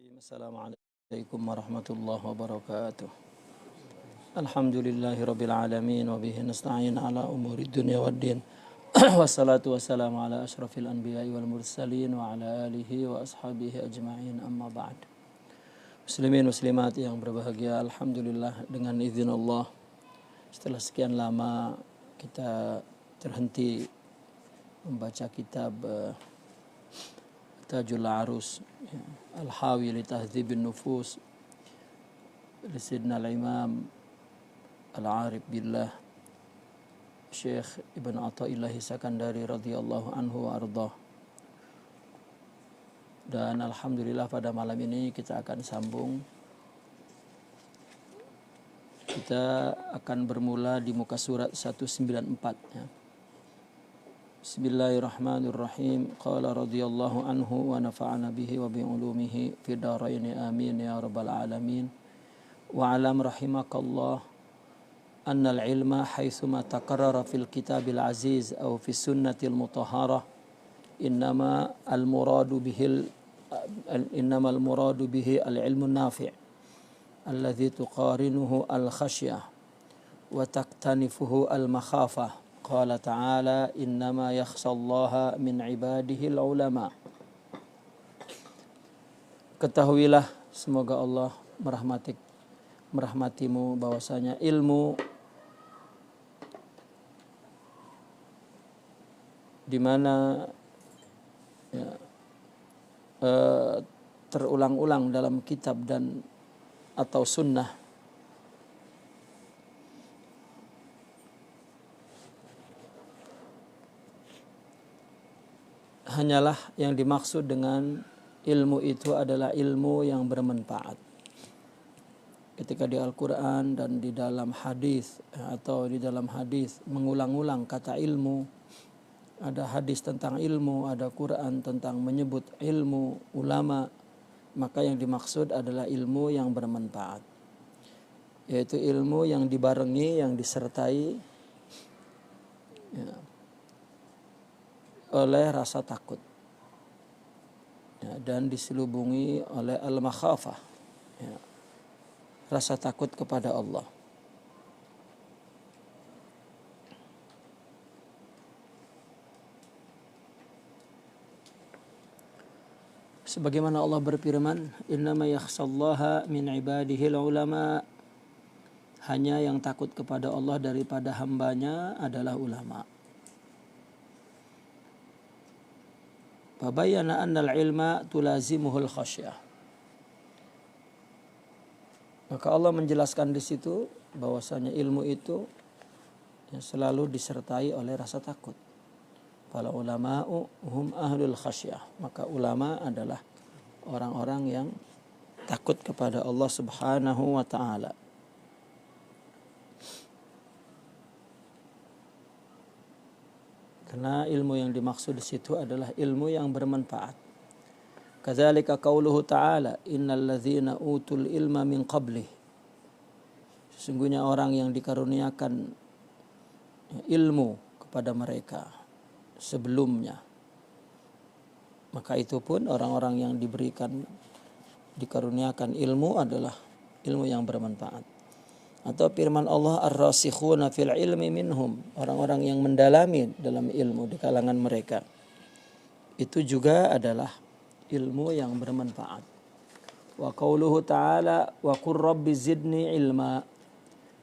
Assalamualaikum warahmatullahi wabarakatuh. Alhamdulillahi rabbil alamin wa bihi nasta'in ala umuri dunya waddin. Wassalatu wassalamu ala asyrafil anbiya'i wal mursalin wa ala alihi wa ashabihi ajma'in, amma ba'd. Muslimin muslimat yang berbahagia, alhamdulillah dengan izin Allah setelah sekian lama kita terhenti membaca kitab Tajul Arus Al-Hawi li Tahdzibin Nufus li Sidna al-Imam Al-Arif Billah Syekh Ibn Athaillah Sakandari radhiyallahu anhu wa ardah. Dan alhamdulillah pada malam ini kita akan sambung. Kita akan bermula di muka surat 194 ya. Bismillahirrahmanirrahim. Qala radhiyallahu anhu wa nafa'ana bihi wa bi ulumihi fi darain amin ya rabbal alamin. Wa alam rahimakallah anna al-ilma haitsuma taqarrara fil kitabil aziz aw fi sunnatil mutahharah innama al-muradu bihi al-ilmu an-nafi' alladhi tuqarinuhu al-khashyah wa taqtanifuhu al-makhafah. Qala ta'ala innama yakhshallaha min ibadihil ulama. Ketahuilah, semoga Allah merahmatimu bahwasanya ilmu di mana ya, terulang-ulang dalam kitab dan atau sunnah hanyalah yang dimaksud dengan ilmu itu adalah ilmu yang bermanfaat. Ketika di Al-Quran dan di dalam hadis atau di dalam hadis mengulang-ulang kata ilmu, ada hadis tentang ilmu, ada Quran tentang menyebut ilmu, ulama, maka yang dimaksud adalah ilmu yang bermanfaat, yaitu ilmu yang dibarengi, yang disertai ya, oleh rasa takut ya, dan diselubungi oleh al-makhafah ya, rasa takut kepada Allah. Sebagaimana Allah berfirman, innama yakhshallaha min ibadihil ulama, hanya yang takut kepada Allah daripada hambanya adalah ulama. Fabayyana annal ilma tulazimuhul khasyah. Maka Allah menjelaskan di situ bahwasanya ilmu itu ya, selalu disertai oleh rasa takut. Fala ulama'u hum ahlul khasyah. Maka ulama adalah orang-orang yang takut kepada Allah Subhanahu wa taala. Karena ilmu yang dimaksud di situ adalah ilmu yang bermanfaat. Kadzalika qauluhu ta'ala, innal ladzina utul ilma min qablih. Sesungguhnya orang yang dikaruniakan ilmu kepada mereka sebelumnya. Maka itu pun orang-orang yang dikaruniakan ilmu adalah ilmu yang bermanfaat. Atau firman Allah ar-rasikhuna fil ilmi minhum, orang-orang yang mendalami dalam ilmu di kalangan mereka, itu juga adalah ilmu yang bermanfaat. Wa qauluhu ta'ala wa qur rabbi zidni ilma,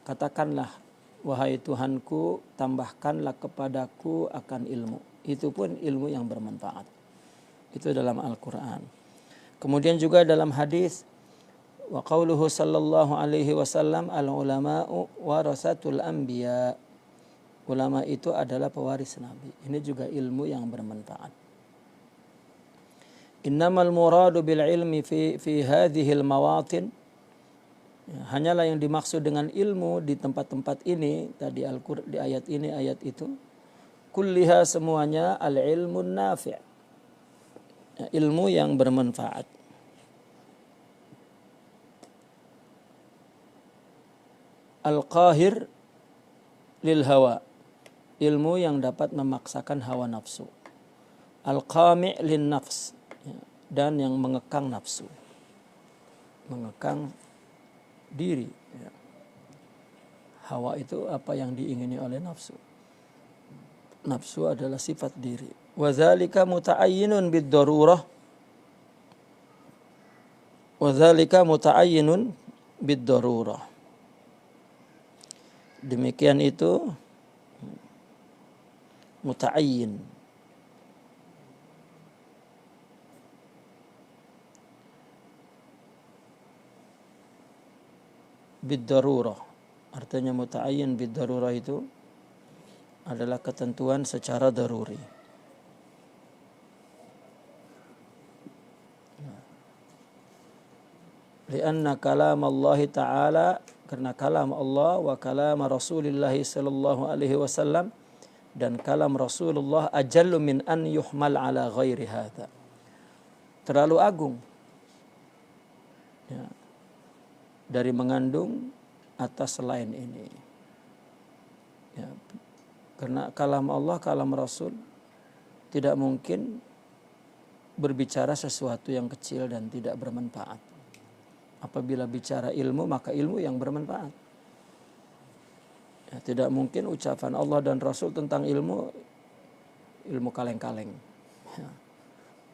katakanlah wahai Tuhanku tambahkanlah kepadaku akan ilmu. Itu pun ilmu yang bermanfaat. Itu dalam Al-Quran. Kemudian juga dalam hadis wa qauluhu sallallahu alaihi wasallam al-ulama'u warasatul anbiya. Ulama itu adalah pewaris nabi. Ini juga ilmu yang bermanfaat. Innamal muradu bil ilmi fi hadhihi al-mawatin. Ya, hanyalah yang dimaksud dengan ilmu di tempat-tempat ini tadi Al-Qur'an, di ayat ini ayat itu, kulliha semuanya al-ilmun nafi'. Ya, ilmu yang bermanfaat. Al-qahir lil hawa, ilmu yang dapat memaksakan hawa nafsu. Al-qami' lin nafs, dan yang mengekang nafsu. mengekang diri. Ya. Hawa itu apa yang diingini oleh nafsu. Nafsu adalah sifat diri. Wa dzalika muta'ayyinun bid-darurah. Wa dzalika muta'ayyinun bid-darurah. Demikian itu muta'ayyin. Bid-darurah. Artinya muta'ayyin bid-darurah itu adalah ketentuan secara daruri. Lianna kalam Allah Ta'ala, karena kalam Allah wa kalam Rasulullah sallallahu alaihi wasallam dan kalam Rasulullah ajallu min an yuhmal ala ghairi hadza. Terlalu agung. Ya. Dari mengandung atas selain ini. Ya. Karena kalam Allah, kalam Rasul tidak mungkin berbicara sesuatu yang kecil dan tidak bermanfaat. Apabila bicara ilmu, maka ilmu yang bermanfaat. Ya, tidak mungkin ucapan Allah dan Rasul tentang ilmu kaleng-kaleng. Ya.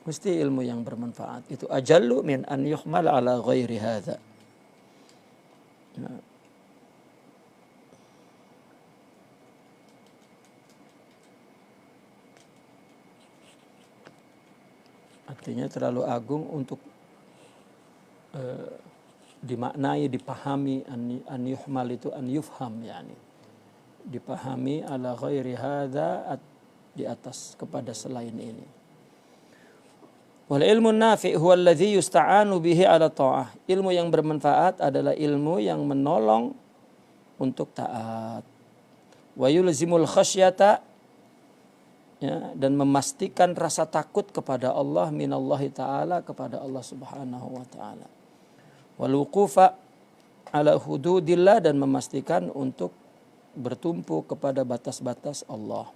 Mesti ilmu yang bermanfaat. Itu ajallu min an yuhmal ala ghairi hadza. Ya. Artinya terlalu agung untuk dimaknai, dipahami. An yuhmal itu an yufham, yani dipahami ala ghairi hadza, di atas, kepada selain ini. Wal ilmu nafi' huwa alladhi yusta'anu bihi ala ta'ah. Ilmu yang bermanfaat adalah ilmu yang menolong untuk taat. Wa yulzimul khasyata, ya, dan memastikan rasa takut kepada Allah, minallahi ta'ala, kepada Allah subhanahu wa ta'ala. Wal wuqufa ala hududillah, dan memastikan untuk bertumpu kepada batas-batas Allah.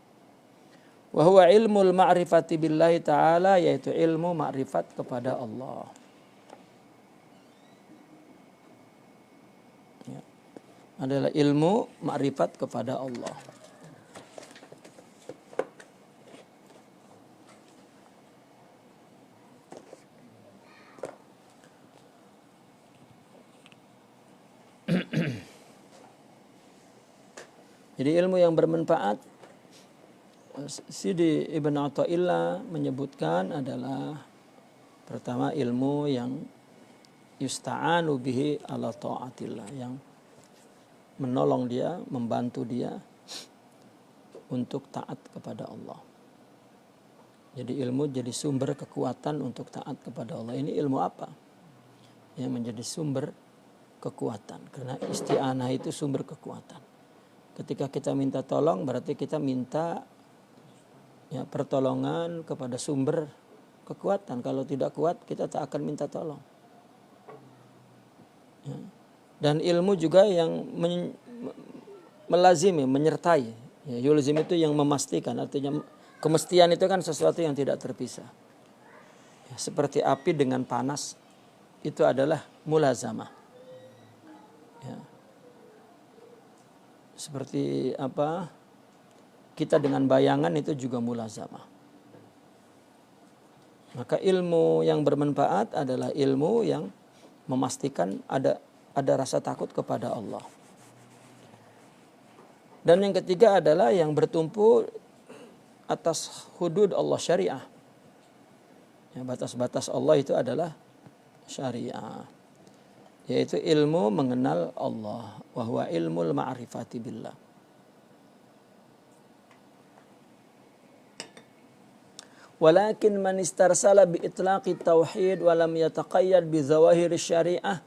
Wa huwa ilmul ma'rifati billahi ta'ala, yaitu ilmu ma'rifat kepada Allah. Ya. Adalah ilmu ma'rifat kepada Allah. Jadi ilmu yang bermanfaat, Sidi Ibn Athaillah menyebutkan adalah pertama ilmu yang yusta'anu bihi ala ta'atillah, yang menolong dia, membantu dia untuk taat kepada Allah. Jadi ilmu jadi sumber kekuatan untuk taat kepada Allah. Ini ilmu apa? Yang menjadi sumber kekuatan. Karena isti'anah itu sumber kekuatan. Ketika kita minta tolong, berarti kita minta, ya, pertolongan kepada sumber kekuatan. Kalau tidak kuat, kita tak akan minta tolong. Ya. Dan ilmu juga yang melazimi, menyertai. Ya, yulzim itu yang memastikan. Artinya kemestian itu kan sesuatu yang tidak terpisah. Ya, seperti api dengan panas, itu adalah mulazamah. Ya. Seperti apa, kita dengan bayangan itu juga mulazamah. Maka ilmu yang bermanfaat adalah ilmu yang memastikan ada rasa takut kepada Allah. Dan yang ketiga adalah yang bertumpu atas hudud Allah, syariah. Ya, batas-batas Allah itu adalah syariah. Yaitu ilmu mengenal Allah. Wa huwa ilmul ma'rifati billah. Walakin man istarsala bi itlaqi tauhid wa lam yataqayyad bi zawahir syariah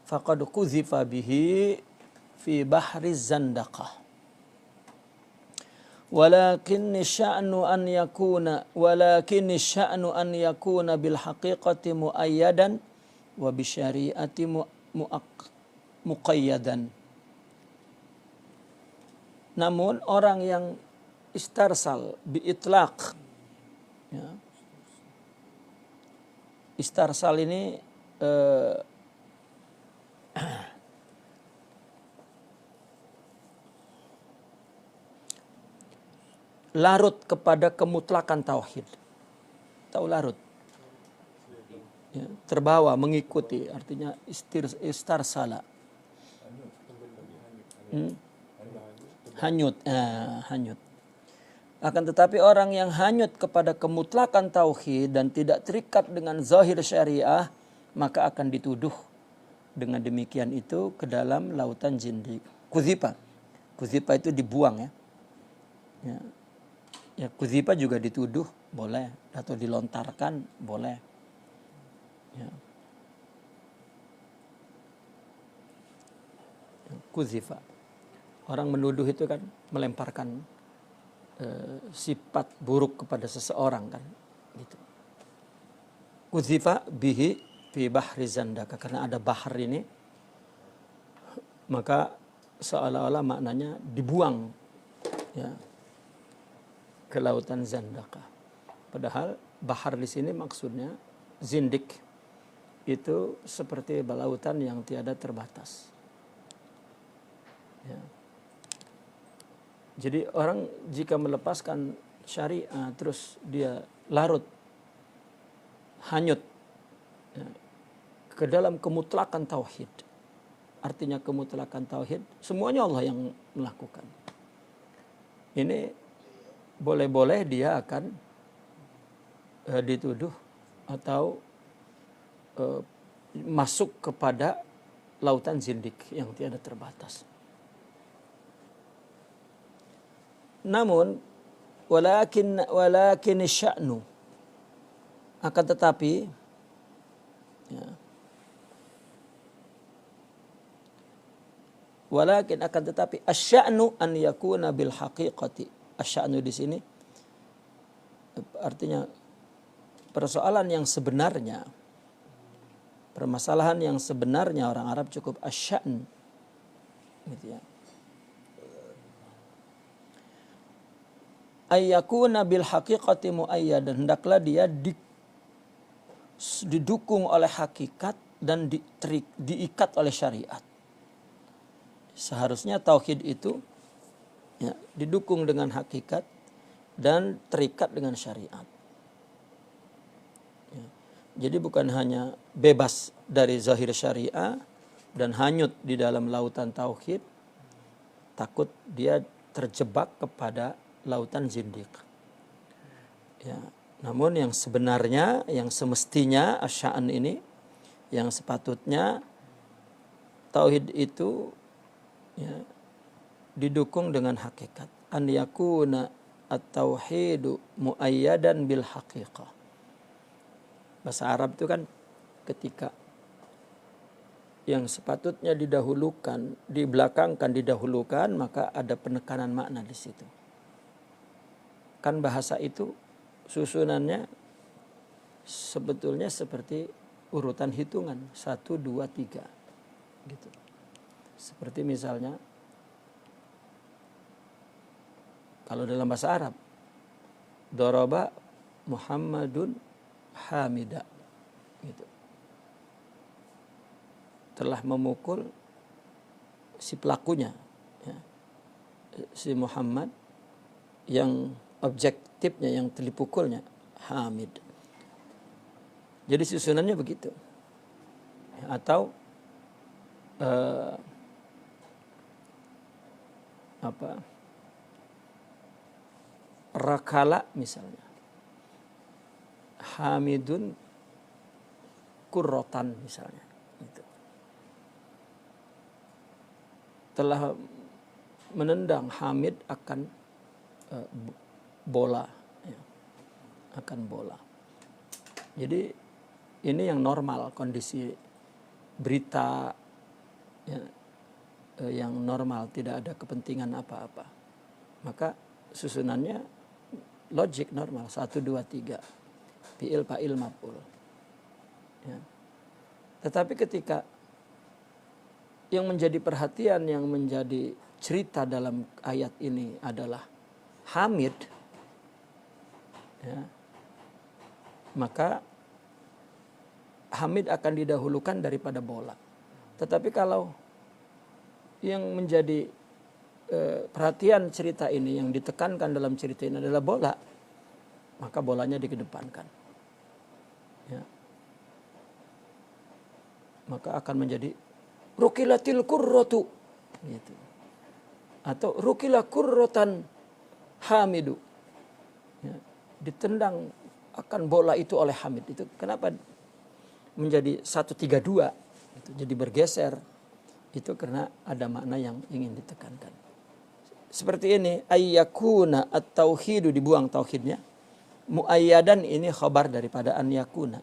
faqad quzifa bihi fi bahri zandaqah. Walakin sya'nu an yakuna bil haqiqati muayyadan wa bi syari'ati muqayyadan. Namun orang yang istarsal bi itlaq, ya. Istarsal ini larut kepada kemutlakan tauhid. Tahu larut? Ya, terbawa, mengikuti, artinya istarsala. Hanyut, hanyut. Akan tetapi orang yang hanyut kepada kemutlakan tauhid dan tidak terikat dengan zahir syariah, maka akan dituduh dengan demikian itu ke dalam lautan zindik. Kuzipa. Kuzipa itu dibuang ya. Ya, kuzipa juga dituduh boleh atau dilontarkan boleh. Ya. Kuzifa. Orang menuduh itu kan melemparkan sifat buruk kepada seseorang kan gitu. Kuzifa bihi fi bahri zandaka, karena ada bahar ini maka seolah-olah maknanya dibuang ya ke lautan zandaka. Padahal bahar di sini maksudnya zindik, itu seperti lautan yang tiada terbatas. Ya. Jadi orang jika melepaskan syariah terus dia larut, hanyut ya, ke dalam kemutlakan tauhid. Artinya kemutlakan tauhid semuanya Allah yang melakukan. Ini boleh-boleh dia akan dituduh atau masuk kepada lautan zindik yang tiada terbatas. Namun walakin sya'nu, akan tetapi ya, walakin akan tetapi asya'nu an yakuna bil haqiqati. Asya'nu di sini artinya persoalan yang sebenarnya, permasalahan yang sebenarnya orang Arab cukup asya'n gitu ya. Ayyakuna bil haqiqati muayyadan, hendaklah dia didukung oleh hakikat dan diikat oleh syariat. Seharusnya tauhid itu ya, didukung dengan hakikat dan terikat dengan syariat. Ya. Jadi bukan hanya bebas dari zahir syariah dan hanyut di dalam lautan tauhid, takut dia terjebak kepada lautan zindik. Ya, namun yang sebenarnya, yang semestinya asya'an ini, yang sepatutnya tauhid itu ya, didukung dengan hakikat. An yakuna at-tauhidu muayyadan bil haqiqah. Bahasa Arab itu kan ketika yang sepatutnya didahulukan, dibelakangkan, didahulukan, maka ada penekanan makna di situ. Kan bahasa itu susunannya sebetulnya seperti urutan hitungan 1, 2, 3 gitu. Seperti misalnya kalau dalam bahasa Arab daraba Muhammadun hamida gitu. Telah memukul si pelakunya ya, si Muhammad yang objektifnya, yang dipukulnya hamid. Jadi susunannya begitu. Atau rakala misalnya, hamidun kurrotan misalnya gitu. Telah menendang hamid akan bola ya, akan bola. Jadi ini yang normal, kondisi berita ya, yang normal, tidak ada kepentingan apa-apa. Maka susunannya logik normal 1, 2, 3 fi'il, fa'il, maf'ul ya. Tetapi ketika yang menjadi perhatian, yang menjadi cerita dalam ayat ini adalah hamid ya, maka hamid akan didahulukan daripada bola. Tetapi kalau yang menjadi perhatian cerita ini, yang ditekankan dalam cerita ini adalah bola, maka bolanya dikedepankan. Ya. Maka akan menjadi rukilatil kurratu, gitu. Atau rukila kurrotan hamidu. Ya. Ditendang akan bola itu oleh Hamid. Itu kenapa menjadi 1-3-2, itu jadi bergeser. Itu karena ada makna yang ingin ditekankan. Seperti ini, ayyakuna at-tauhidu, dibuang tauhidnya. Muayyadan, ini khabar daripada an yakuna.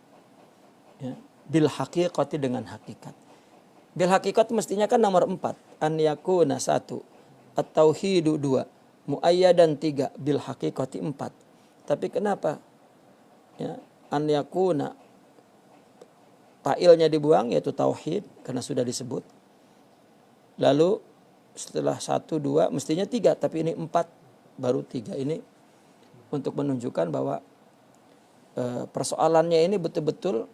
Ya. Bil haqiqati, dengan hakikat. Bil haqiqat mestinya kan nomor 4. An yakuna 1. At-tauhidu 2. Muayyadan 3. Bil haqiqati 4. Tapi kenapa? Ya, an yakuna, fa'ilnya dibuang, yaitu tauhid, karena sudah disebut. Lalu setelah 1, 2, mestinya 3, tapi ini 4, baru 3. Ini untuk menunjukkan bahwa persoalannya ini betul-betul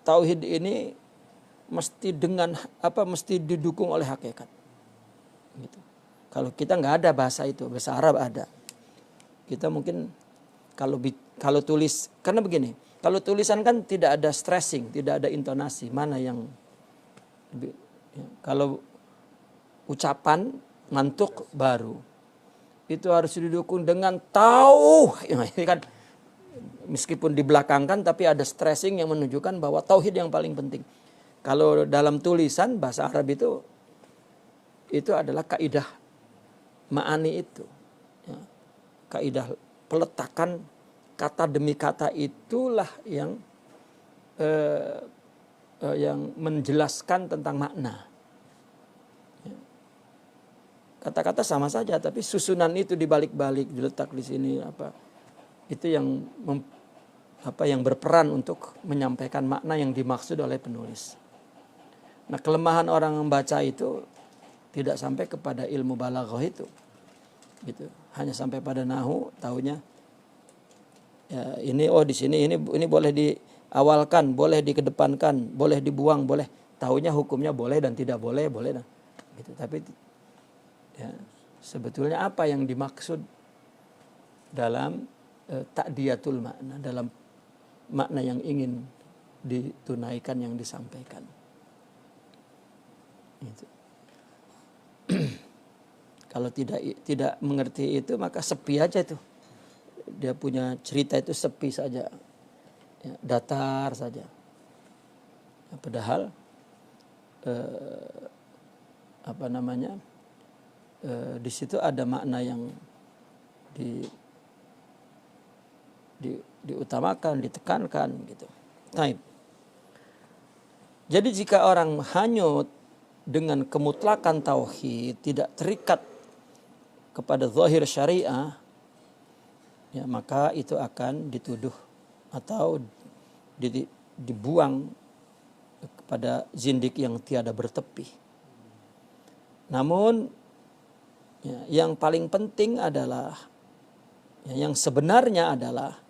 tauhid ini mesti mesti didukung oleh hakikat. Gitu. Kalau kita nggak ada bahasa itu, bahasa Arab ada. Kita mungkin kalau tulis, karena begini, kalau tulisan kan tidak ada stressing, tidak ada intonasi, mana yang ya, kalau ucapan ngantuk baru itu harus didukung dengan tahu. Ini kan meskipun dibelakangkan tapi ada stressing yang menunjukkan bahwa tauhid yang paling penting. Kalau dalam tulisan bahasa Arab itu adalah kaidah ma'ani itu. Ya, kaidah peletakan kata demi kata itulah yang menjelaskan tentang makna. Kata-kata sama saja, tapi susunan itu dibalik-balik, diletak di sini itu yang berperan untuk menyampaikan makna yang dimaksud oleh penulis. Nah, kelemahan orang membaca itu tidak sampai kepada ilmu balaghah itu, gitu. Hanya sampai pada nahu, taunya ya ini di sini ini boleh diawalkan, boleh dikedepankan, boleh dibuang, boleh. Taunya hukumnya boleh dan tidak boleh, dan gitu. Tapi ya, sebetulnya apa yang dimaksud dalam ta'diyatul makna, dalam makna yang ingin ditunaikan, yang disampaikan. Gitu. Kalau tidak mengerti itu, maka sepi aja tuh. Dia punya cerita itu sepi saja, ya, datar saja. Ya, padahal di situ ada makna yang diutamakan, ditekankan, gitu. Nah, jadi jika orang hanyut dengan kemutlakan tauhid, tidak terikat kepada zahir syariah, ya, maka itu akan dituduh atau dibuang kepada zindik yang tiada bertepi. Namun ya, yang paling penting adalah, ya, yang sebenarnya adalah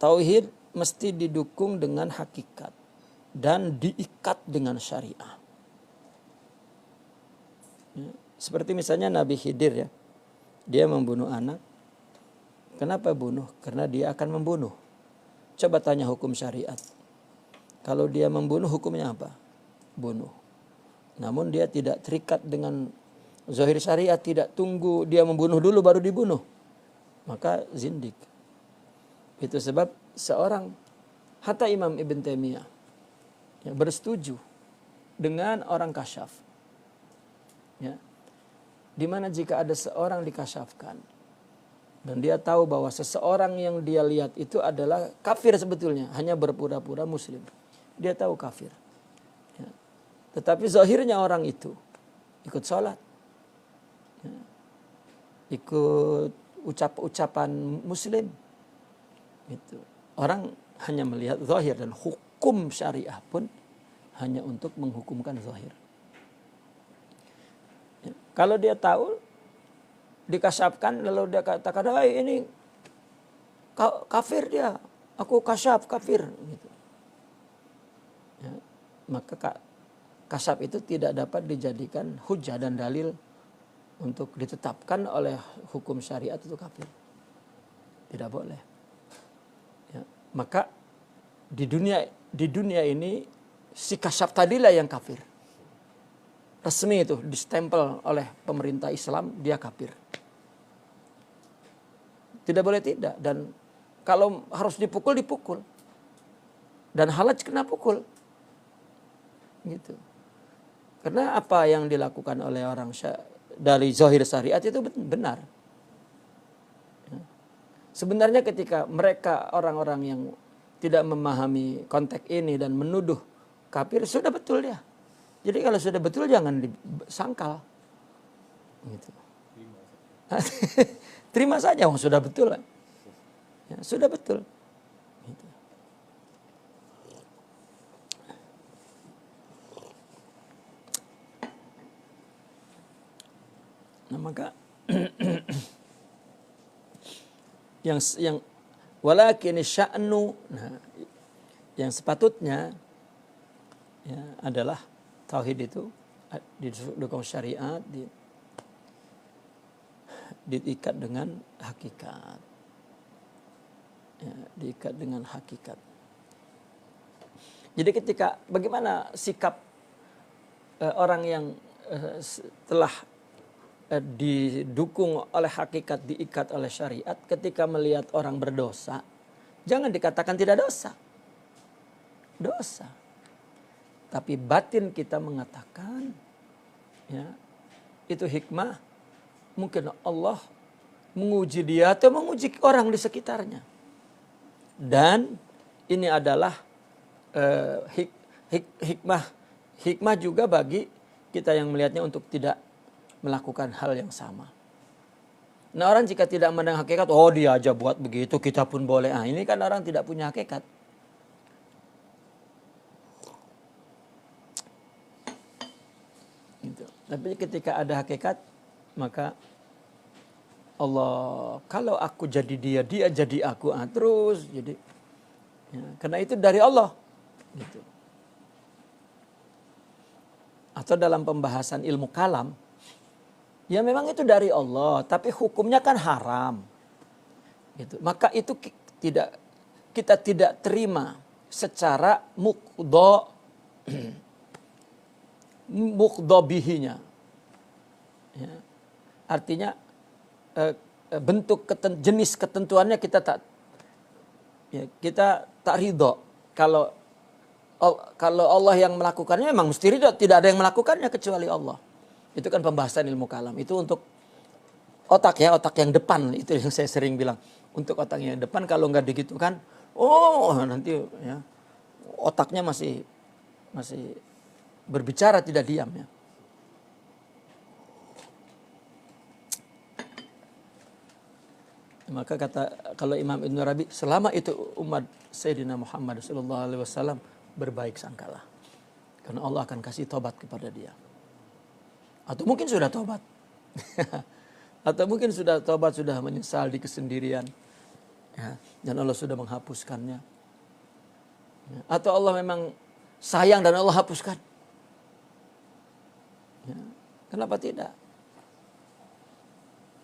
tauhid mesti didukung dengan hakikat dan diikat dengan syariah. Ya, seperti misalnya Nabi Khidir, ya, dia membunuh anak. Kenapa bunuh? Karena dia akan membunuh. Coba tanya hukum syariat. Kalau dia membunuh, hukumnya apa? Bunuh. Namun dia tidak terikat dengan zahir syariat, tidak tunggu dia membunuh dulu baru dibunuh. Maka zindik. Itu sebab seorang, hatta Imam Ibn Taimiyah, ya, bersetuju dengan orang kasyaf. Ya. Dimana jika ada seorang dikasyafkan dan dia tahu bahwa seseorang yang dia lihat itu adalah kafir sebetulnya, hanya berpura-pura muslim. Dia tahu kafir. Ya. Tetapi zahirnya orang itu ikut sholat, ya, ikut ucapan muslim. Gitu. Orang hanya melihat zahir, dan hukum syariah pun hanya untuk menghukumkan zahir. Ya. Kalau dia tahu, dikasyafkan, lalu dia katakan, ini kafir dia, aku kasyaf kafir. Gitu. maka kasab itu tidak dapat dijadikan hujah dan dalil untuk ditetapkan oleh hukum syariat itu kafir. Tidak boleh. Ya, maka di dunia ini si kasab tadilah yang kafir. Resmi itu distempel oleh pemerintah Islam, dia kafir. Tidak boleh tidak. Dan kalau harus dipukul, dipukul. Dan halaj kena pukul. Gitu. Karena apa yang dilakukan oleh orang dari zahir syariat itu benar. Sebenarnya ketika mereka orang-orang yang tidak memahami konteks ini dan menuduh kafir, sudah betul dia. Jadi kalau sudah betul jangan disangkal. Gitu. Terima saja, sudah betul. Ya, sudah betul. Gitu. Nah maka yang walakin sya'nu, nah, yang sepatutnya ya, adalah tauhid itu di hukum syariat diikat dengan hakikat. Ya, diikat dengan hakikat. Jadi ketika bagaimana sikap orang yang telah didukung oleh hakikat, diikat oleh syariat, ketika melihat orang berdosa, jangan dikatakan tidak dosa. Dosa. Tapi batin kita mengatakan, ya, itu hikmah. Mungkin Allah menguji dia atau menguji orang di sekitarnya. Dan ini adalah hikmah juga bagi kita yang melihatnya untuk tidak melakukan hal yang sama. Nah orang jika tidak memandang hakikat, oh dia aja buat begitu, kita pun boleh. Nah ini kan orang tidak punya hakikat. Gitu. Tapi ketika ada hakikat, maka Allah, kalau aku jadi dia, dia jadi aku, terus jadi. Ya, karena itu dari Allah. Gitu. Atau dalam pembahasan ilmu kalam, ya memang itu dari Allah, tapi hukumnya kan haram. Gitu. Maka itu kita tidak terima secara muqdobihinya. Ya. Artinya bentuk jenis ketentuannya kita tak ridho. Kalau Allah yang melakukannya memang mesti ridho, tidak ada yang melakukannya kecuali Allah. Itu kan pembahasan ilmu kalam. Itu untuk otak yang depan, itu yang saya sering bilang. Untuk otak yang depan kalau nggak digitukan, nanti ya otaknya masih berbicara tidak diam ya. Maka kalau Imam Ibn Arabi, selama itu umat Sayyidina Muhammad sallallahu alaihi wasallam berbaik sangkalah. Karena Allah akan kasih tobat kepada dia. Atau mungkin sudah tobat. Atau mungkin sudah tobat, sudah menyesal di kesendirian. Ya, dan Allah sudah menghapuskannya. Ya, atau Allah memang sayang dan Allah hapuskan. Ya, kenapa tidak?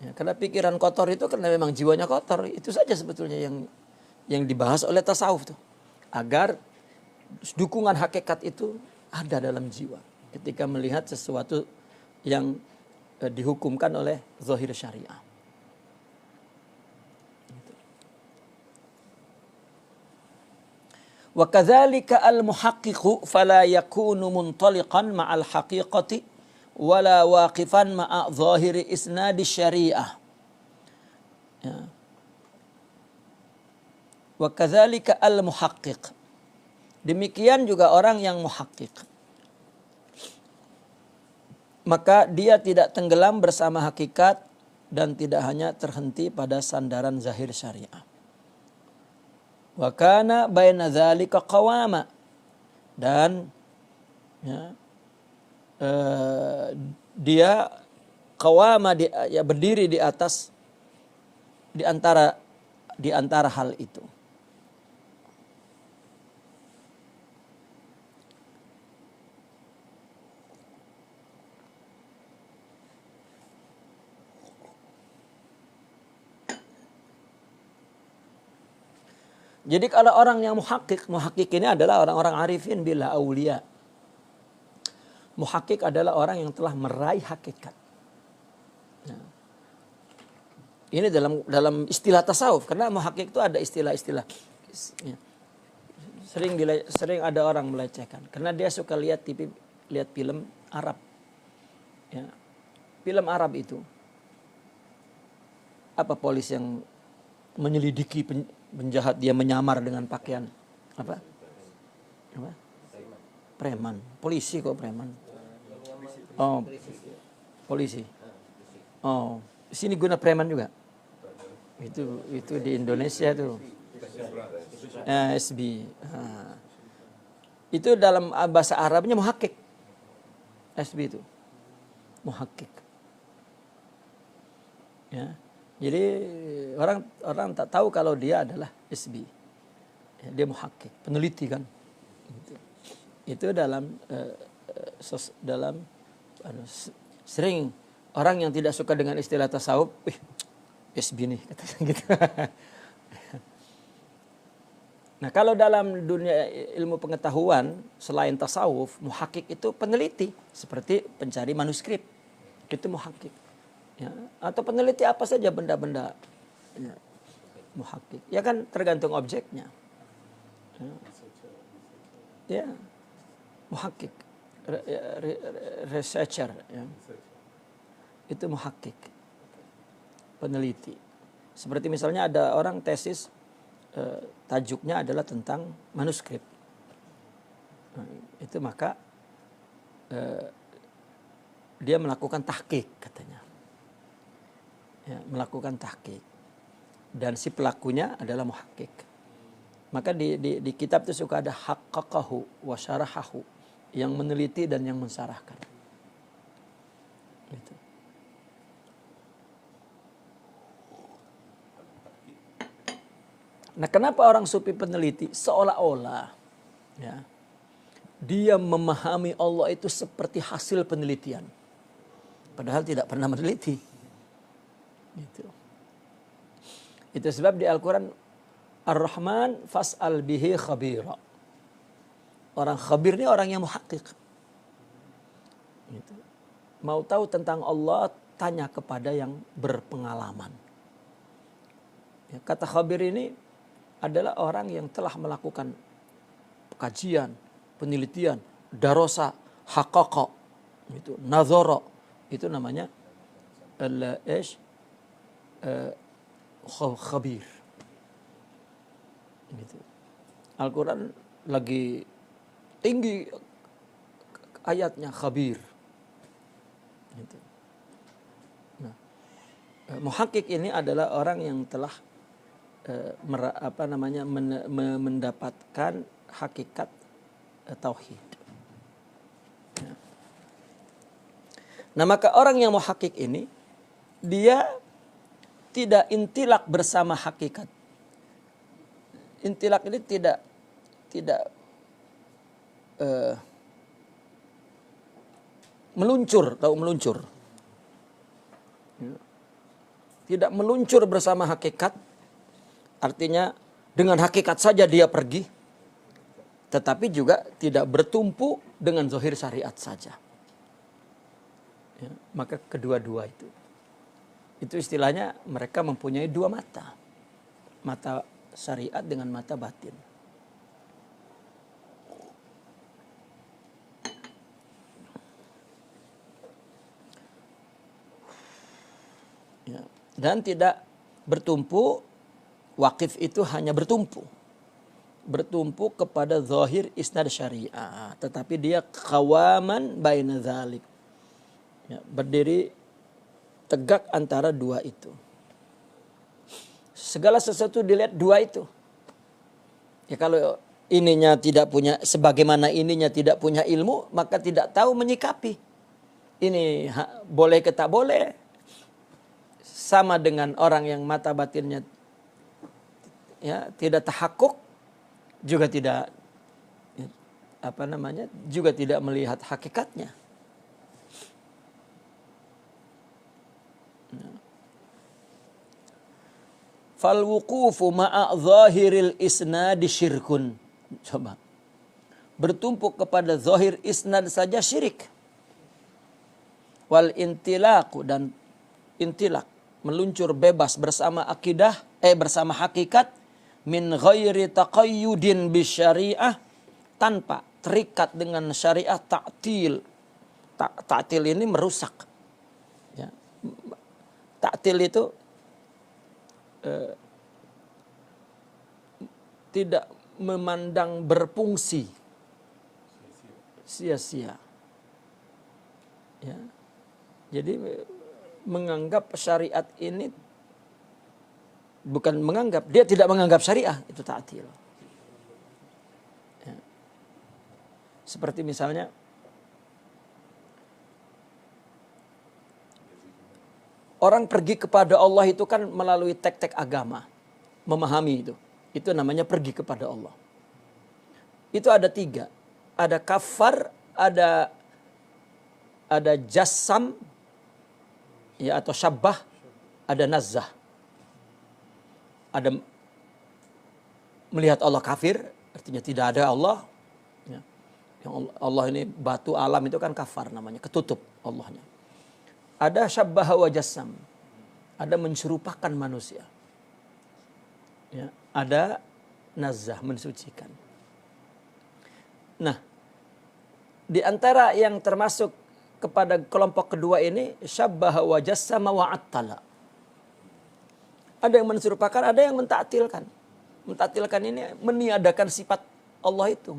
Ya, karena pikiran kotor itu karena memang jiwanya kotor. Itu saja sebetulnya yang dibahas oleh tasawuf tuh. Agar dukungan hakikat itu ada dalam jiwa. Ketika melihat sesuatu yang dihukumkan oleh zahir syariah. Wa kadzalika al-muhaqqiqu fala yakunu muntaliqan ma'al haqiqati wala waqifan ma'a zahiri isnadi syariah. Ya. Wa kadzalika al-muhaqqiq. Demikian juga orang yang muhaqqiq. Maka dia tidak tenggelam bersama hakikat dan tidak hanya terhenti pada sandaran zahir syariah. Wa kana baina dzalika qawama. Dan ya, dia qawama, berdiri di atas di antara hal itu. Jadi kalau orang yang muhakkik ini adalah orang-orang arifin billah, aulia. Muhakkik adalah orang yang telah meraih hakikat. Nah, ini dalam istilah tasawuf, karena muhakkik itu ada istilah-istilah. Ya. Sering ada orang melecehkan karena dia suka lihat film Arab. Ya. Film Arab itu apa, polisi yang menyelidiki penjahat, dia menyamar dengan pakaian apa? Preman. Polisi kok preman? Oh, polisi. Oh, sini guna preman juga. Itu di Indonesia tuh. SB. Itu dalam bahasa Arabnya muhakkik. SB itu muhakkik. Ya. Jadi orang tak tahu kalau dia adalah SB. Ya, dia muhakkik, peneliti kan. Itu dalam sering orang yang tidak suka dengan istilah tasawuf, SB nih katanya gitu. Nah, kalau dalam dunia ilmu pengetahuan selain tasawuf, muhakkik itu peneliti, seperti pencari manuskrip. Itu muhakkik. Ya, atau peneliti apa saja benda-benda, ya, muhakkik. Ya kan tergantung objeknya. Ya, muhakkik, researcher, ya. Itu muhakkik, peneliti. Seperti misalnya ada orang tesis, tajuknya adalah tentang manuskrip. Nah, itu maka dia melakukan tahqiq katanya. Ya, melakukan tahqiq. Dan si pelakunya adalah muhakkik. Maka di kitab itu suka ada haqqaqahu wa syarahahu, yang meneliti dan yang mensarahkan. Gitu. Nah, kenapa orang sufi peneliti? Seolah-olah ya, dia memahami Allah itu seperti hasil penelitian. Padahal tidak pernah meneliti. Gitu. Itu sebab di Al-Quran, Ar-Rahman fas'al bihi khabira. Orang khabir ini orang yang muhakkik. Gitu. Mau tahu tentang Allah, tanya kepada yang berpengalaman. Ya, kata khabir ini adalah orang yang telah melakukan kajian, penelitian, darosa, haqqaqa, itu nazara, itu namanya khabir. Gitu. Al-Quran lagi tinggi ayatnya khabir. Gitu. Nah, muhakkik ini adalah orang yang telah mendapatkan hakikat tauhid. Ya. Nah, maka orang yang muhakkik ini dia tidak intilak bersama hakikat. Intilak ini tidak meluncur, tahu meluncur? Ya. Tidak meluncur bersama hakikat. Artinya dengan hakikat saja dia pergi, tetapi juga tidak bertumpu dengan zahir syariat saja. Ya, maka kedua-dua itu istilahnya mereka mempunyai dua mata. Mata syariat dengan mata batin. Ya, dan tidak bertumpu. Waqif itu hanya bertumpu kepada zahir isnad syariah, tetapi dia qawaman baina dzalik. Ya, berdiri tegak antara dua itu. Segala sesuatu dilihat dua itu. Ya, kalau ininya tidak punya, sebagaimana ininya tidak punya ilmu, maka tidak tahu menyikapi. Ini boleh ke tak boleh. Sama dengan orang yang mata batinnya ya tidak tahakkuk, juga tidak juga tidak melihat hakikatnya. fal wuqufu ma'a zahiril isnadi syirkun. Coba. Bertumpuk kepada zahir isnad saja syirik. Wal intilaqu, dan intilak, meluncur bebas bersama akidah, bersama hakikat, min ghairi taqayyudin bisyariah, tanpa terikat dengan syariah, ta'til. Ta'til ini merusak. Ya. Ta'til itu tidak memandang berfungsi, sia-sia. Ya. Jadi menganggap syariat ini, bukan menganggap, dia tidak menganggap syariah, itu ta'til. Ya. Seperti misalnya orang pergi kepada Allah itu kan melalui tek-tek agama, memahami itu. Itu namanya pergi kepada Allah. Itu ada 3. Ada kafar, ada jassam, ya, atau syabbah, ada nazzah. Ada melihat Allah kafir, artinya tidak ada Allah. Ya. Yang Allah ini batu alam itu kan kafar namanya, ketutup Allahnya. Ada syabbah wa jassam, ada menserupakan manusia. Ya, ada nazzah, mensucikan. Nah, di antara yang termasuk kepada kelompok kedua ini, syabbah wa jassama wa attala. Ada yang menserupakan, ada yang mentaktilkan. Mentaktilkan ini meniadakan sifat Allah itu.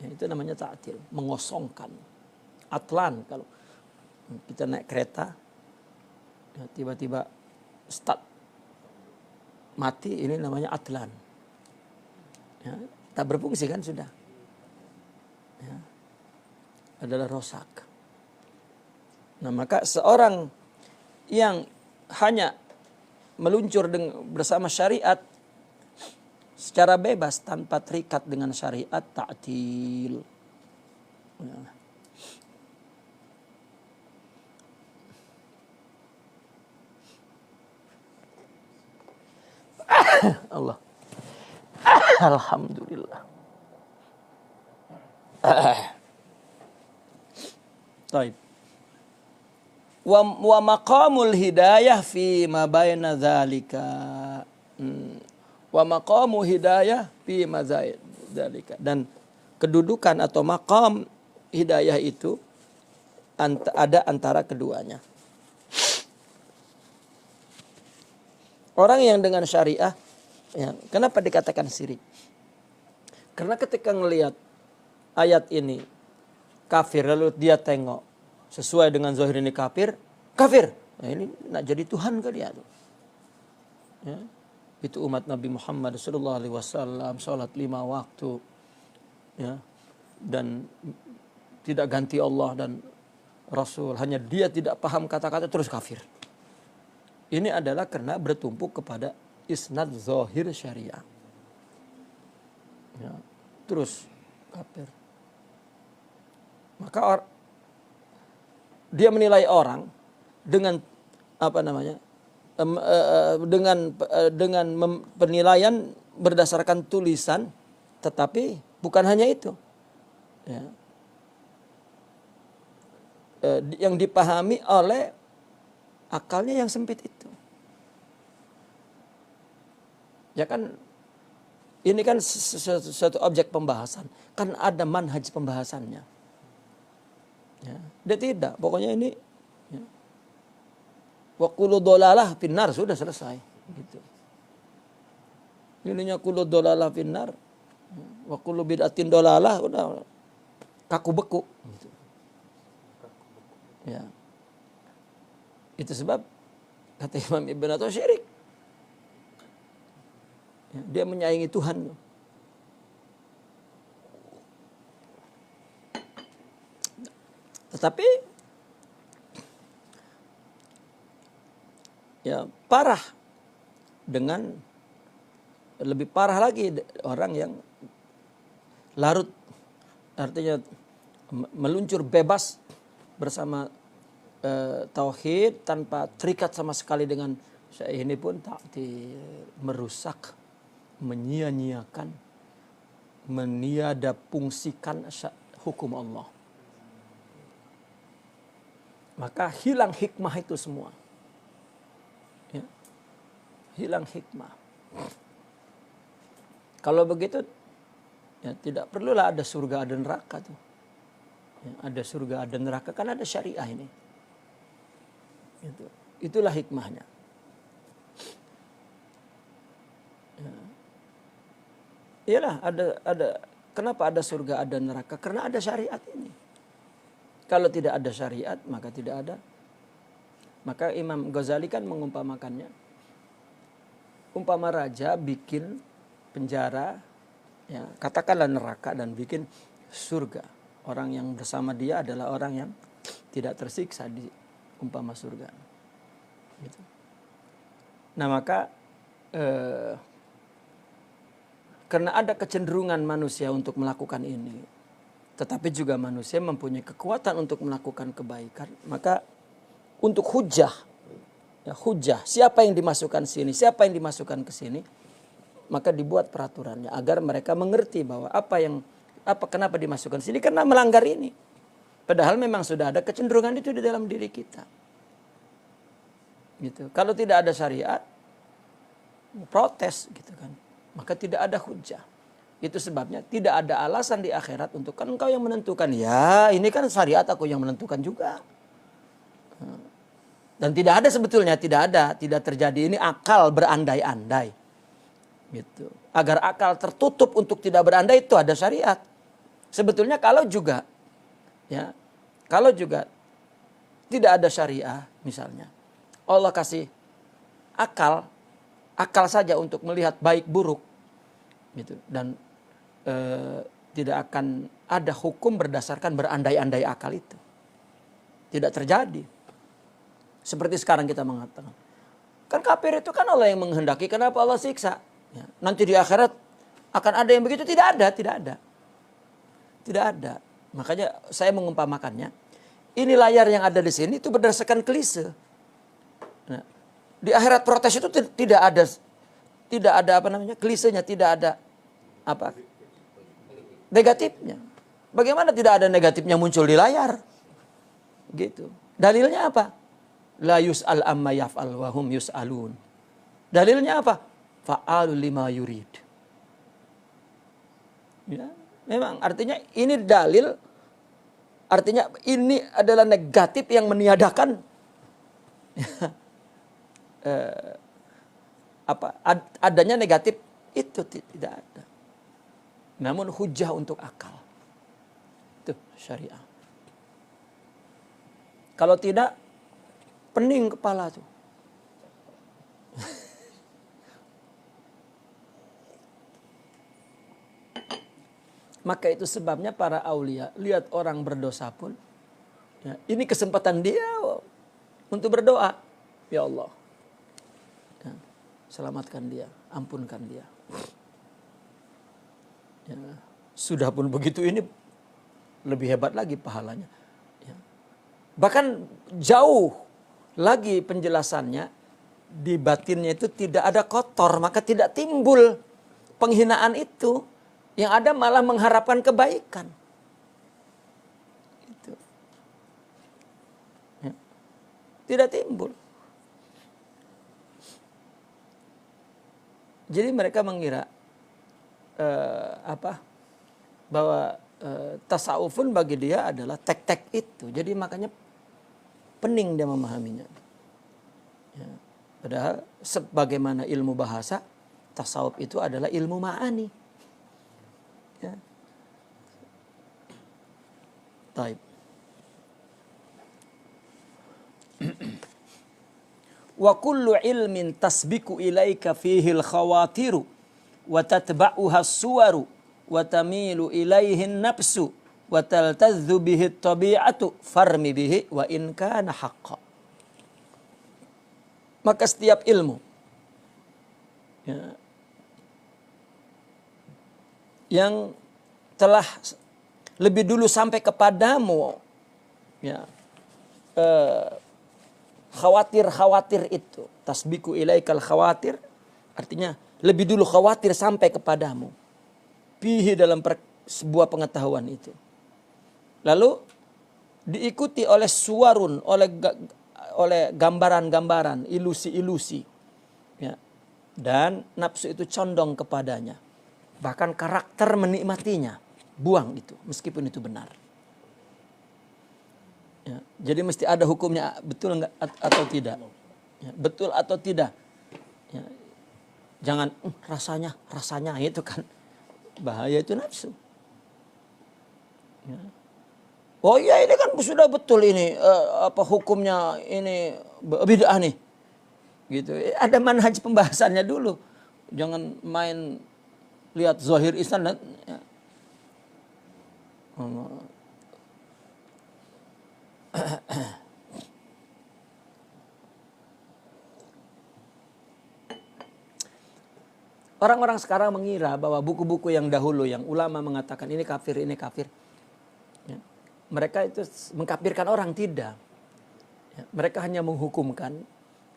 Ya, itu namanya ta'til, mengosongkan. Atlan, kalau kita naik kereta, ya, tiba-tiba start, mati, ini namanya atlan. Ya, tak berfungsi kan sudah. Ya, adalah rosak. Nah, maka seorang yang hanya meluncur bersama syariat secara bebas tanpa terikat dengan syariat, ta'til. Ya. Allah. Alhamdulillah. Taib. Wa maqamul hidayah fi ma baina dzalika. Wa maqamu hidayah fi ma dzalika. Dan kedudukan atau maqam hidayah itu ada antara keduanya. Orang yang dengan syariah, ya, kenapa dikatakan syirik? Karena ketika ngelihat ayat ini kafir, lalu dia tengok sesuai dengan zahir ini kafir. Nah, ini nak jadi Tuhan ke dia tuh? Ya, itu umat Nabi Muhammad sallallahu alaihi wasallam, salat 5 waktu, ya, dan tidak ganti Allah dan Rasul. Hanya dia tidak paham kata-kata terus kafir. Ini adalah karena bertumpuk kepada isnad zahir syariah. Ya, terus kafir. Maka dia menilai orang dengan apa namanya? Dengan penilaian berdasarkan tulisan, tetapi bukan hanya itu. Ya. Yang dipahami oleh akalnya yang sempit itu. Ya kan, ini kan suatu objek pembahasan. Kan ada manhaj pembahasannya. Ya. Dia tidak, pokoknya ini ya. Wa kullu dhalalah finnar, sudah selesai. Gitu. Ininya kullu dhalalah finnar. Wa kullu bid'atin dhalalah, udah kaku beku. Gitu. Ya. Itu sebab kata Imam Ibn Athaillah syirik. Ya, dia menyaingi Tuhan. Tetapi ya parah, dengan lebih parah lagi orang yang larut, artinya meluncur bebas bersama tauhid tanpa terikat sama sekali dengan Syai ini pun merusak, menyia-nyiakan, meniadafungsikan hukum Allah. Maka hilang hikmah itu semua. Ya. Hilang hikmah. Kalau begitu, ya tidak perlulah ada surga, ada neraka tuh. Ya, ada surga, ada neraka, kan ada syariah ini. Itulah hikmahnya. Ya. Iyalah ada kenapa ada surga, ada neraka? Karena ada syariat ini. Kalau tidak ada syariat, maka tidak ada. Maka Imam Ghazali kan mengumpamakannya. Umpama raja bikin penjara, ya, katakanlah neraka, dan bikin surga. Orang yang bersama dia adalah orang yang tidak tersiksa di umpama surga. Gitu. Nah maka karena ada kecenderungan manusia untuk melakukan ini, tetapi juga manusia mempunyai kekuatan untuk melakukan kebaikan, maka untuk hujah, ya, hujah siapa yang dimasukkan sini, siapa yang dimasukkan ke sini, maka dibuat peraturannya agar mereka mengerti bahwa kenapa dimasukkan sini, karena melanggar ini. Padahal memang sudah ada kecenderungan itu di dalam diri kita. Gitu. Kalau tidak ada syariat, protes gitu kan. Maka tidak ada hujah. Itu sebabnya tidak ada alasan di akhirat untuk kan engkau yang menentukan. Ya ini kan syariat, aku yang menentukan juga. Dan tidak ada sebetulnya, tidak terjadi ini akal berandai-andai. Gitu. Agar akal tertutup untuk tidak berandai itu ada syariat. Sebetulnya kalau juga tidak ada syariah misalnya, Allah kasih akal saja untuk melihat baik buruk, gitu, dan tidak akan ada hukum berdasarkan berandai-andai akal itu. Tidak terjadi. Seperti sekarang kita mengatakan, kan kafir itu kan Allah yang menghendaki, kenapa Allah siksa? Ya, nanti di akhirat akan ada yang begitu? Tidak ada. Makanya saya mengumpamakannya, ini layar yang ada di sini itu berdasarkan klise. Nah, di akhirat protes itu tidak ada apa namanya, klisenya, tidak ada apa negatifnya. Bagaimana tidak ada negatifnya muncul di layar? Gitu. Dalilnya apa? La yus'al amma yaf'al wa hum yus'alun. Dalilnya apa? Fa'alul lima yurid. Ya, memang artinya ini dalil, artinya ini adalah negatif yang meniadakan adanya negatif itu tidak ada. Namun hujah untuk akal. Itu syariah. Kalau tidak, pening kepala tuh. Maka itu sebabnya para aulia, lihat orang berdosa pun, ya, ini kesempatan dia untuk berdoa. Ya Allah, ya, selamatkan dia, ampunkan dia. Ya, sudah pun begitu, ini lebih hebat lagi pahalanya. Ya. Bahkan jauh lagi penjelasannya, di batinnya itu tidak ada kotor, maka tidak timbul penghinaan itu. Yang ada malah mengharapkan kebaikan. Itu. Ya. Tidak timbul. Jadi mereka mengira bahwa tasawufun bagi dia adalah tek-tek itu. Jadi makanya pening dia memahaminya. Ya. Padahal sebagaimana ilmu bahasa, tasawuf itu adalah ilmu ma'ani. Ya. Taib. Wa kullu ilmin tasbiku ilaika fihi al-khawatiru wa tatba'uha as-suwaru wa tamilu ilaihi an-nafsu wa taltadhu bihi at-tabi'atu farmi bihi wa in kana haqqan. Maka setiap ilmu, ya, yang telah lebih dulu sampai kepadamu, ya, khawatir-khawatir itu. Tasbiku ilaikal khawatir, artinya lebih dulu khawatir sampai kepadamu. Fihi dalam sebuah pengetahuan itu. Lalu diikuti oleh suwarun, oleh gambaran-gambaran, ilusi-ilusi. Ya. Dan nafsu itu condong kepadanya. Bahkan karakter menikmatinya. Buang itu, meskipun itu benar. Ya. Jadi mesti ada hukumnya, betul enggak atau tidak. Ya. Betul atau tidak. Ya. Jangan rasanya itu kan. Bahaya itu nafsu. Ya. Oh iya ini kan sudah betul ini apa hukumnya ini bid'ah nih. Gitu. Ada manhaj pembahasannya dulu. Jangan main lihat zahir Islam dan ya. Orang-orang sekarang mengira bahwa buku-buku yang dahulu yang ulama mengatakan ini kafir, ini kafir. Ya. Mereka itu mengkafirkan orang, tidak. Ya. Mereka hanya menghukumkan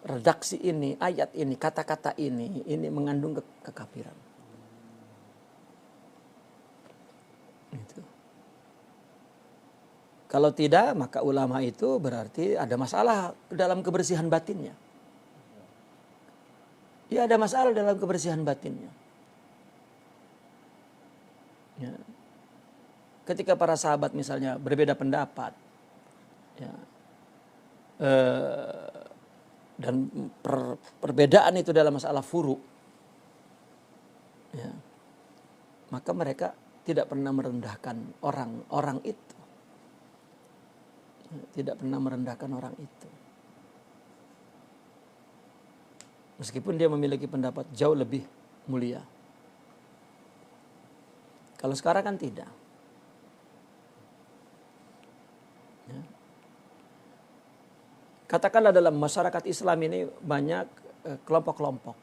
redaksi ini, ayat ini, kata-kata ini mengandung kekafiran. Itu. Kalau tidak, maka ulama itu berarti ada masalah dalam kebersihan batinnya. Ya ada masalah dalam kebersihan batinnya. Ya. Ketika para sahabat misalnya berbeda pendapat, ya, dan perbedaan itu dalam masalah furu, ya, maka mereka tidak pernah merendahkan orang itu, tidak pernah merendahkan orang itu. Meskipun dia memiliki pendapat jauh lebih mulia. Kalau sekarang kan tidak. Ya. Katakanlah dalam masyarakat Islam ini banyak kelompok-kelompok.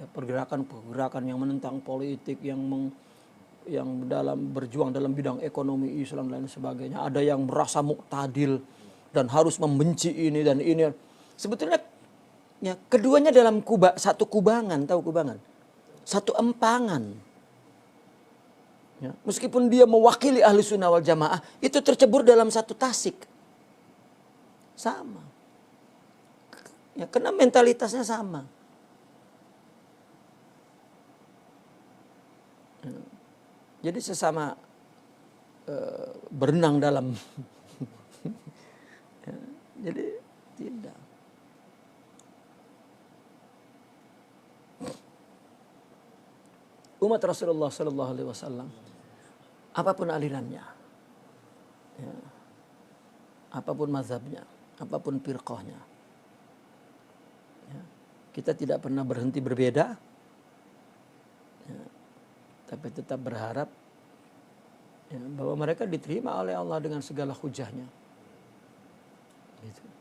Ya, pergerakan-pergerakan yang menentang politik, yang berjuang dalam bidang ekonomi Islam dan lain sebagainya. Ada yang merasa muktadil dan harus membenci ini dan ini. Sebetulnya ya, keduanya dalam satu kubangan, tahu kubangan? Satu empangan. Ya, meskipun dia mewakili ahli sunnah wal jamaah, itu tercebur dalam satu tasik. Sama. Ya, karena mentalitasnya sama. Ya, jadi sesama berenang dalam. Ya, jadi tidak. Umat Rasulullah Sallallahu Alaihi Wasallam, apapun alirannya, ya, apapun mazhabnya, apapun firqahnya, ya, kita tidak pernah berhenti berbeda, ya, tapi tetap berharap ya, bahwa mereka diterima oleh Allah dengan segala hujahnya. Gitu.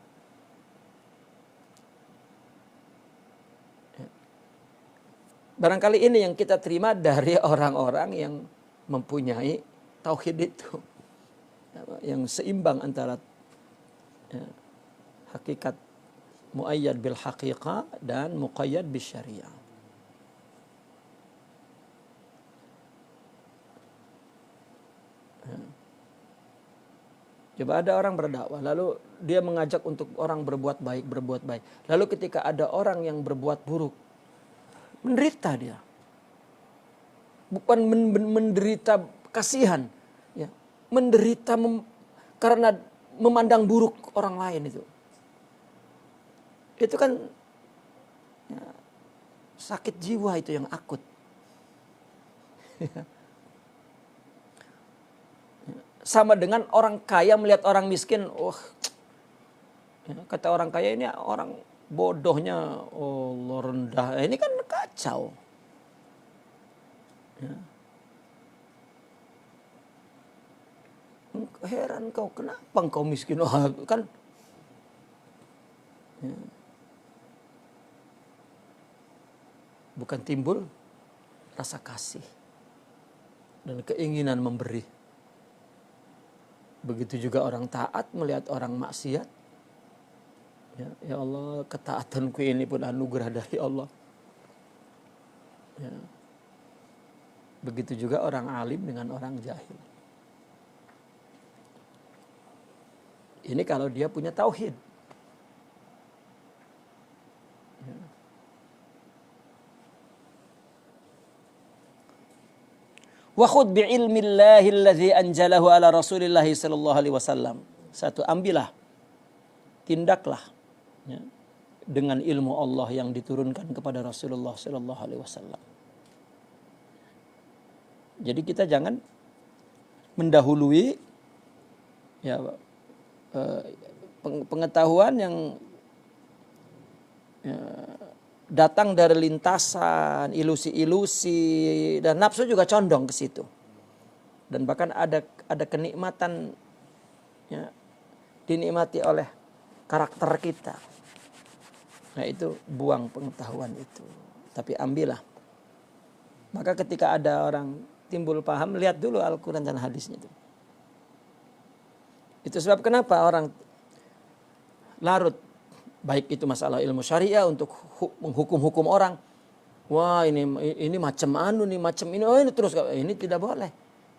Barangkali ini yang kita terima dari orang-orang yang mempunyai tauhid itu. Yang seimbang antara ya, hakikat muayyad bil haqiqah dan muqayyad bil syariah. Ya. Coba ada orang berdakwah, lalu dia mengajak untuk orang berbuat baik. Lalu ketika ada orang yang berbuat buruk, menderita dia. Bukan menderita kasihan. Ya. Menderita karena memandang buruk orang lain itu. Itu kan ya, sakit jiwa itu yang akut. Sama dengan orang kaya melihat orang miskin. Ya, kata orang kaya ini orang bodohnya, Allah rendah. Ini kan kacau. Ya. Heran kau, kenapa engkau miskin? Kan ya. Bukan timbul rasa kasih dan keinginan memberi. Begitu juga orang taat melihat orang maksiat, Ya Allah, ketaatanku ini pun anugerah dari Allah. Ya. Begitu juga orang alim dengan orang jahil. Ini kalau dia punya tauhid. Ya. Wa khudh bi ilmillahi allazi anjalahu ala Rasulillah sallallahu alaihi wasallam. Satu, ambillah, tindaklah, ya, dengan ilmu Allah yang diturunkan kepada Rasulullah sallallahu alaihi wasallam. Jadi kita jangan mendahului, ya, pengetahuan yang, ya, datang dari lintasan, ilusi-ilusi, dan nafsu juga condong ke situ. Dan bahkan ada kenikmatan, ya, dinikmati oleh karakter kita. Nah itu buang pengetahuan itu. Tapi ambillah. Maka ketika ada orang timbul paham, lihat dulu Al-Quran dan hadisnya itu. Itu sebab kenapa orang larut, baik itu masalah ilmu syariah untuk menghukum-hukum orang. Wah ini macam nih, macam ini, oh ini terus. Ini tidak boleh.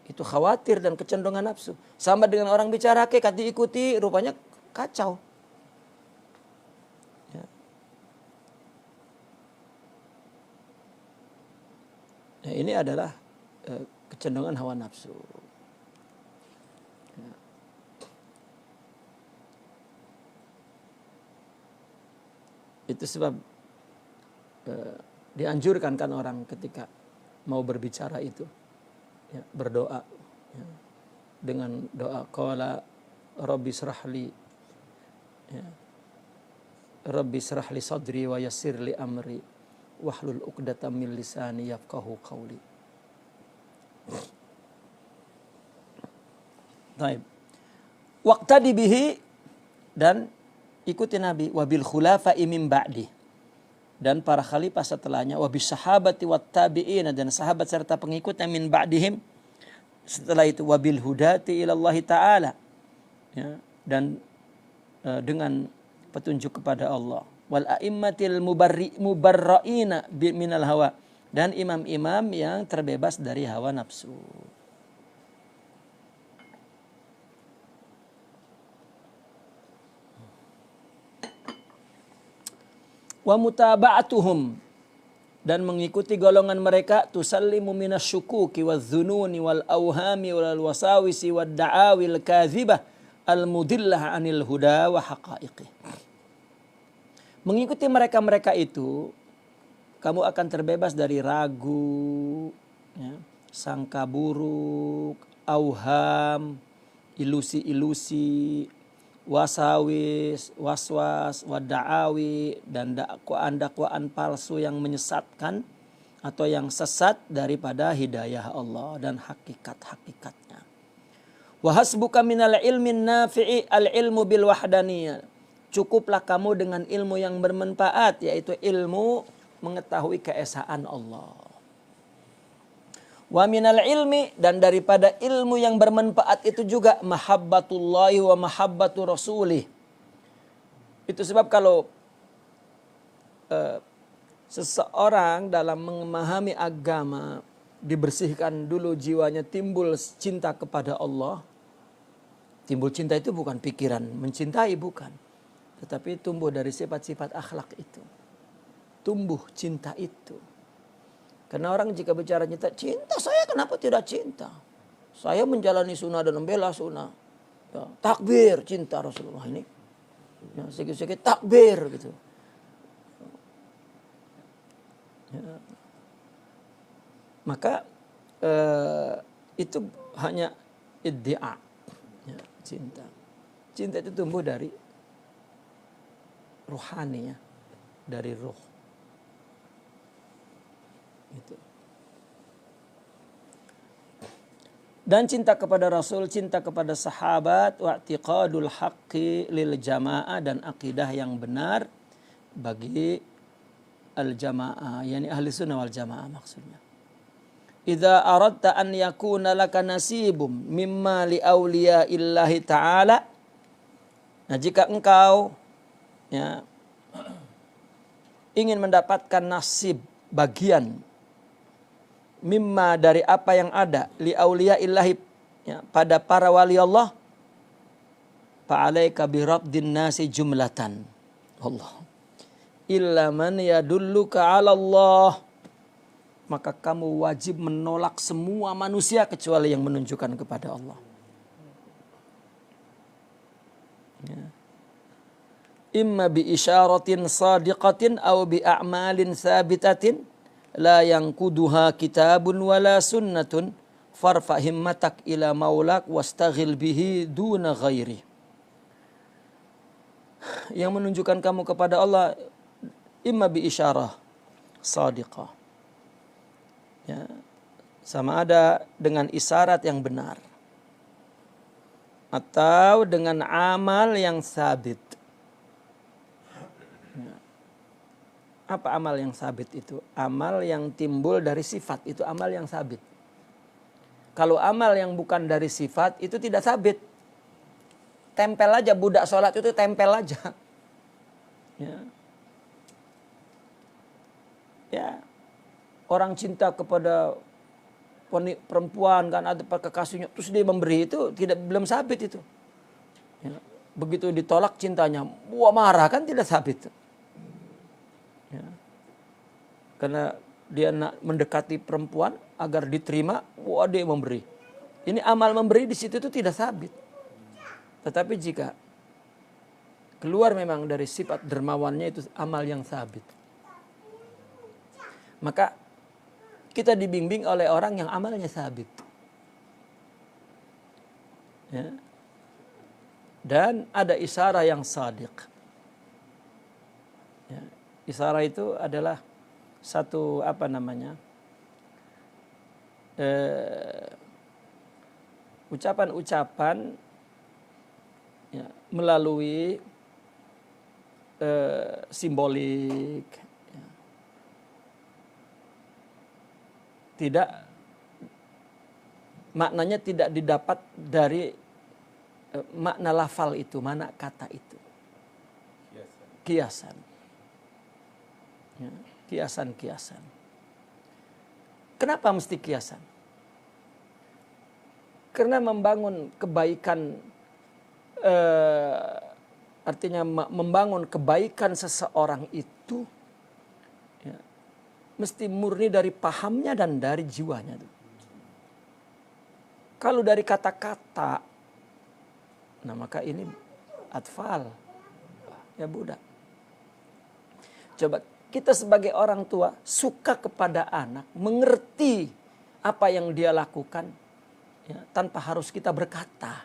Itu khawatir dan kecenderungan nafsu. Sama dengan orang bicara hakikat diikuti, rupanya kacau. Ya. Nah, ini adalah kecenderungan hawa nafsu. Ya. Itu sebab dianjurkan kan orang ketika mau berbicara itu, ya, berdoa, ya, dengan doa qala rabbi shrahli, ya, rabbi shrahli sadri wa yassirli amri wahlul 'uqdatam min lisani yafqahu qawli. Baik. Waqtadi bihi, dan ikuti Nabi, wabil khulafa'i min ba'di, dan para khalifah setelahnya, wabis sahabati wat tabi'in, dan sahabat serta pengikutnya min ba'dihim setelah itu, wabil hudati ilallahi ta'ala, ya, dan dengan petunjuk kepada Allah, wal a'immatil mubarra'ina minal hawa, dan imam-imam yang terbebas dari hawa nafsu. Wa mutaba'atuhum, dan mengikuti golongan mereka, tusallimu minasyukuki wadh-dhununi wal awhami wal wasawisi wad da'awil kadzibah al mudillah anil huda wa haqaiqih. Mengikuti mereka-mereka itu, kamu akan terbebas dari ragu, ya, sangka buruk, auham, ilusi-ilusi, wasawis, waswas, wada'awi, dan dakwaan-dakwaan palsu yang menyesatkan atau yang sesat daripada hidayah Allah dan hakikat-hakikatnya. Wa hasbuka minal ilmin nafi'i al-ilmu bil wahdaniyah. Cukuplah kamu dengan ilmu yang bermanfaat, yaitu ilmu mengetahui keesaan Allah. Wa minal ilmi, dan daripada ilmu yang bermanfaat itu juga mahabbatullahi wa mahabbatu rasulih. Itu sebab kalau seseorang dalam memahami agama dibersihkan dulu jiwanya, timbul cinta kepada Allah. Timbul cinta itu bukan pikiran mencintai, bukan. Tetapi tumbuh dari sifat-sifat akhlak itu. Tumbuh cinta itu. Karena orang jika bicara cinta saya kenapa tidak cinta? Saya menjalani sunnah dan membela sunnah. Ya, takbir cinta Rasulullah ini. Ya, sedikit-sedikit takbir gitu. Ya. Maka itu hanya iddia, ya, cinta. Cinta itu tumbuh dari ruhani, ya, dari ruh. Itu. Dan cinta kepada Rasul, cinta kepada sahabat, wa'tiqadul haqqi lil jamaah, dan akidah yang benar bagi al jamaah, yakni ahli sunnah wal jamaah maksudnya. Idza aradta an yakuna laka nasibum mimma li auliya illahi ta'ala. Nah, jika engkau, ya, ingin mendapatkan nasib bagian mimma dari apa yang ada li auliya illahi, ya, pada para wali Allah, fa'alaika birabdin nasi jumlatan. Allah. Illa man yadulluka 'ala Allah. Maka kamu wajib menolak semua manusia kecuali yang menunjukkan kepada Allah. Ya. Imma bi isyaratin sadiqatin aw bi a'malin sabitatin la yanquduha kitabun wala sunnatun farfa himmatak ila maulak wastaghil bihi duna ghairi. Yang menunjukkan kamu kepada Allah imma bi isyarah sadiqah, ya, sama ada dengan isyarat yang benar atau dengan amal yang sabit. Apa amal yang sabit itu? Amal yang timbul dari sifat, itu amal yang sabit. Kalau amal yang bukan dari sifat itu tidak sabit. Tempel aja, budak sholat itu tempel aja. Ya. Ya. Orang cinta kepada perempuan kan, ada kekasihnya terus dia memberi, itu belum sabit itu. Ya. Begitu ditolak cintanya, wah marah kan, tidak sabit. Ya. Karena dia nak mendekati perempuan agar diterima, wah dia memberi. Ini amal memberi di situ itu tidak sabit. Tetapi jika keluar memang dari sifat dermawannya, itu amal yang sabit. Maka kita dibimbing oleh orang yang amalnya sabit. Ya. Dan ada isyarah yang sadiq. Ya. Isyarah itu adalah satu ucapan-ucapan, ya, melalui simbolik, ya. Tidak, maknanya tidak didapat dari makna lafal itu, mana kata itu. Kiasan. Ya, kiasan. Kenapa mesti kiasan? Karena membangun kebaikan, artinya membangun kebaikan seseorang itu, ya, mesti murni dari pahamnya dan dari jiwanya. Kalau dari kata-kata, nah maka ini atfal, ya budak. Coba kita sebagai orang tua suka kepada anak, mengerti apa yang dia lakukan, ya, tanpa harus kita berkata.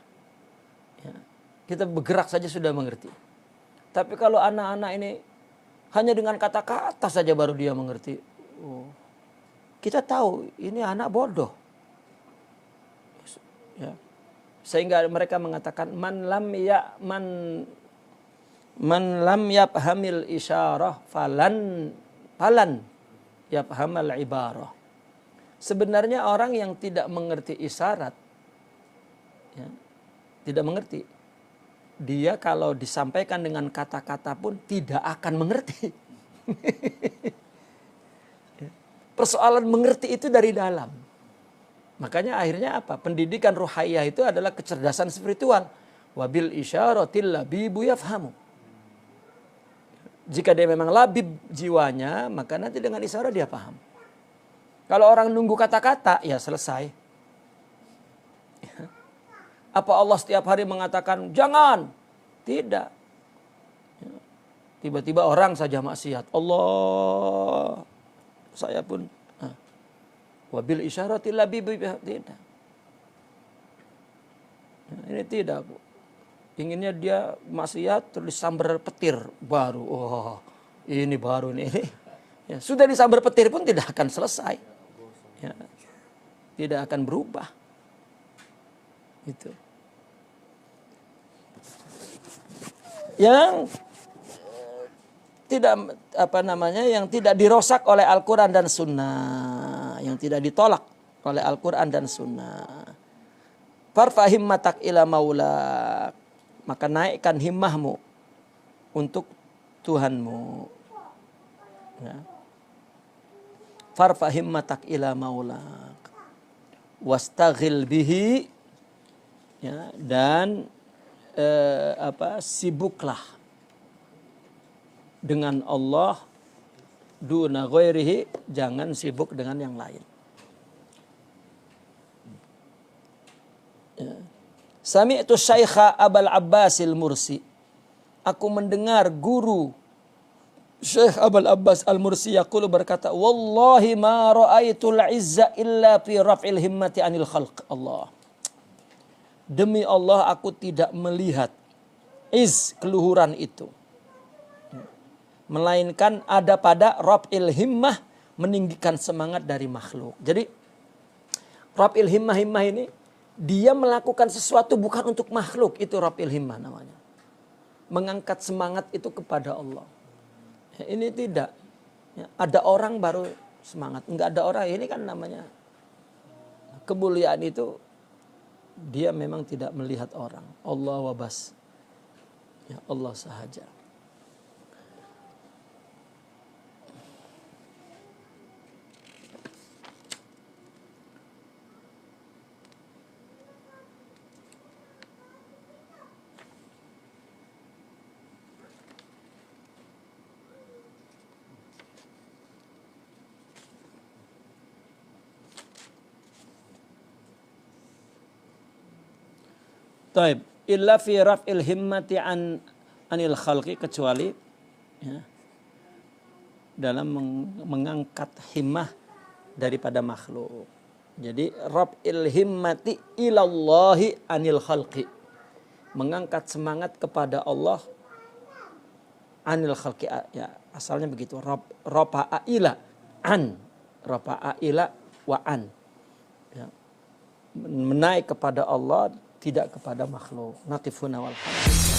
Ya, kita bergerak saja sudah mengerti. Tapi kalau anak-anak ini hanya dengan kata-kata saja baru dia mengerti, oh, kita tahu ini anak bodoh. Ya. Sehingga mereka mengatakan man lam yafhamil isyarah falan yafhamal ibarah. Sebenarnya orang yang tidak mengerti isyarat, ya, tidak mengerti, dia kalau disampaikan dengan kata-kata pun tidak akan mengerti. Persoalan mengerti itu dari dalam. Makanya akhirnya apa? Pendidikan ruhiyah itu adalah kecerdasan spiritual. Wabil isyaratil labibu yafhamu. Jika dia memang labib jiwanya, maka nanti dengan isyarat dia paham. Kalau orang nunggu kata-kata, ya selesai. Apa Allah setiap hari mengatakan, jangan? Tidak. Tiba-tiba orang saja maksiat. Allah, saya pun. Wabil isyaratil labibu, tidak. Ini tidak, Bu. Inginnya dia maksiat terus disambar petir baru. Oh, ini baru nih. Ya, sudah disambar petir pun tidak akan selesai. Ya, tidak akan berubah. Itu. Yang tidak yang tidak dirosak oleh Al-Qur'an dan Sunnah, yang tidak ditolak oleh Al-Qur'an dan Sunnah. Farfahim matak ila maulak. Maka naikkan himmahmu untuk Tuhanmu. Ya. Farfa himmatak ila maulak wastaghil bihi, ya, dan sibuklah dengan Allah, duna ghairihi, jangan sibuk dengan yang lain. Ya. Sami'tu Syaikha Abul Abbasil Mursi, aku mendengar guru Syekh Abul Abbas Al-Mursi yaqulu, berkata, wallahi ma ra'aitul izza illa fi raf'il himmati anil khalq. Allah. Demi Allah, aku tidak melihat keluhuran itu, melainkan ada pada raf'il himmah, meninggikan semangat dari makhluk. Jadi raf'il himmah ini, dia melakukan sesuatu bukan untuk makhluk, itu raf'il himmah namanya. Mengangkat semangat itu kepada Allah. Ini tidak. Ya, ada orang baru semangat. Enggak ada orang. Ini kan namanya kemuliaan itu. Dia memang tidak melihat orang. Allah wabas. Ya, Allah sahaja. Taib, illa fi raf'il himmati anil khalqi, kecuali ya, dalam mengangkat himmah daripada makhluk. Jadi raf'il himmati ilallahi anil khalqi, mengangkat semangat kepada Allah anil khalqi, ya asalnya begitu. Rafa'a ila an, rafa'a ila wa an, ya, menaik kepada Allah, tidak kepada makhluk. Naqifuna wal hamd.